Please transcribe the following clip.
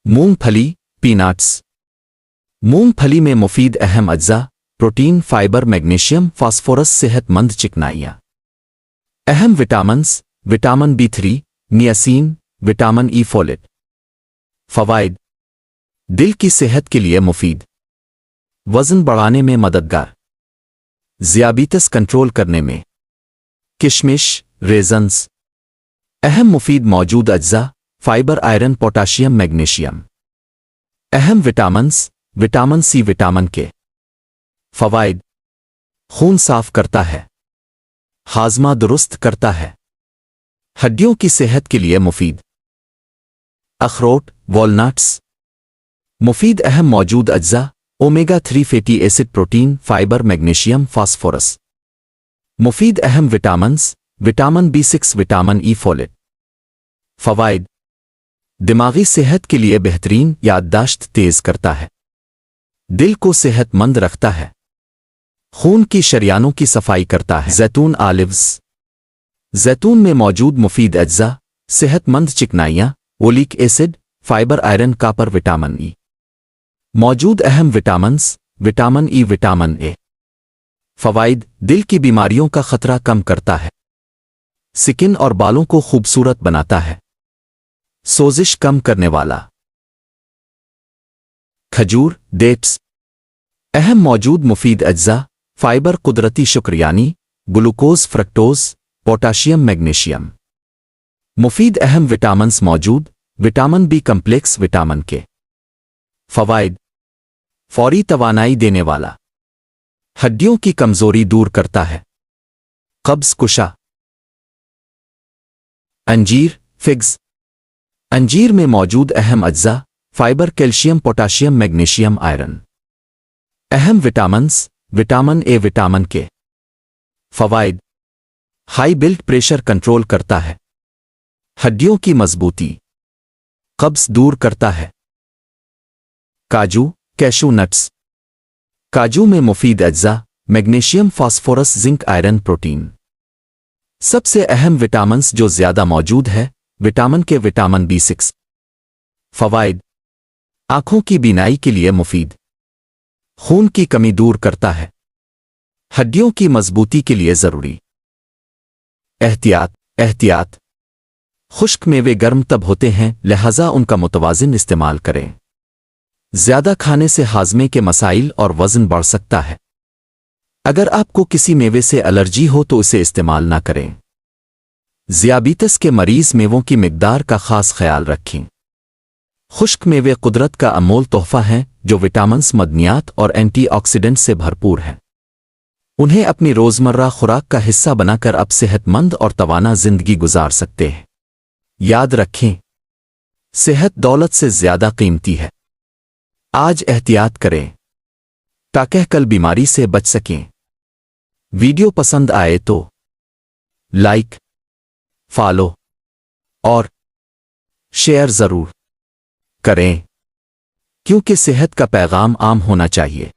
मूंग फली पीनट्स। मूंग फली में मुफीद अहम अज्जा प्रोटीन, फाइबर, मैग्नीशियम, फास्फोरस, सेहतमंद चिकनाइयाँ। अहम vitamins: vitamin B3, niacin, vitamin E, folate. फवाइद: दिल की सेहत के लिए मुफीद, वजन बढ़ाने में मददगार, ज़ियाबीतस कंट्रोल करने में। किशमिश, रेजन्स। अहम मुफीद मौजूद अज्जा: फाइबर, आयरन, पोटाशियम, मैग्नीशियम। अहम vitamins: vitamin C, vitamin K। फवाइद: खून साफ करता है, हाजमा दुरुस्त करता है, हड्डियों की सेहत के लिए मुफीद। अखरोट, वॉलनट्स। मुफीद अहम मौजूद अज्जा: omega three fatty acid, protein, fibre, magnesium, phosphorus. मुफीद अहम vitamins: vitamin B6, vitamin E, folate. फवाइद: दिमागी सेहत के लिए बेहतरीन, याददाश्त तेज करता है, दिल को सेहतमंद रखता है, खून की शरियानों की सफाई करता है। जैतून, ऑलिव्स। जैतून में मौजूद मुफीद अज्जा: सेहतमंद चिकनाइयाँ, oleic acid, fibre, iron, copper, vitamin E। मौजूद अहम vitamins: vitamin E, vitamin A। फवाइद: दिल की बीमारियों का खतरा कम करता है, स्किन और बालों को खूबसूरत बनाता है, सोजिश कम करने वाला। खजूर, डेट्स। अहम मौजूद मुफीद अज्जा: फाइबर, कुदरती शुक्र यानी ग्लूकोज, फ्रक्टोज, पोटाशियम, मैग्नीशियम। मुफीद अहम विटामिन्स मौजूद: vitamin B complex, vitamin K। फवाइद: फौरी तवानाई देने वाला, हड्डियों की कमजोरी दूर करता है, कब्ज कुशा। अंजीर, फिग्स। अंजीर में मौजूद अहम अज्जा: fibre, calcium, potassium, magnesium, iron. अहम vitamins: vitamin A, vitamin K। फवाइद: हाई ब्लड प्रेशर कंट्रोल करता है, हड्डियों की मजबूती, कब्ज दूर करता है। काजू, कैशू नट्स। काजू में मुफीद अज्जा: magnesium, phosphorus, zinc, iron, protein. सबसे अहम विटामिन्स जो ज्यादा मौजूद है: विटामिन K, विटामिन B6। फवाइद: आंखों की बीनाई के लिए मुफीद, खून की कमी दूर करता है, हड्डियों की मजबूती के लिए जरूरी। एहतियात, एहतियात। खुश्क मेवे गर्म तब होते हैं, लिहाजा उनका मुतवाजिन इस्तेमाल करें। ज्यादा खाने से हाजमे के मसाइल और वजन बढ़ सकता है। अगर आपको किसी मेवे से एलर्जी हो तो इसे इस्तेमाल ना करें। ज़ियाबीतस के मरीज मेवों की मिकदार का खास ख्याल रखें। खुश्क मेवे कुदरत का अनमोल तोहफा हैं जो विटामिन्स, मदनियात और एंटीऑक्सीडेंट से भरपूर हैं। उन्हें अपनी रोज़मर्रा खुराक का हिस्सा बनाकर आप सेहतमंद और तवाना जिंदगी गुजार सकते हैं। याद रखें, सेहत दौलत से ज्यादा कीमती है। आज एहतियात करें ताकि कल बीमारी से बच सकें। वीडियो पसंद आए तो लाइक, फॉलो और शेयर जरूर करें, क्योंकि सेहत का पैगाम आम होना चाहिए।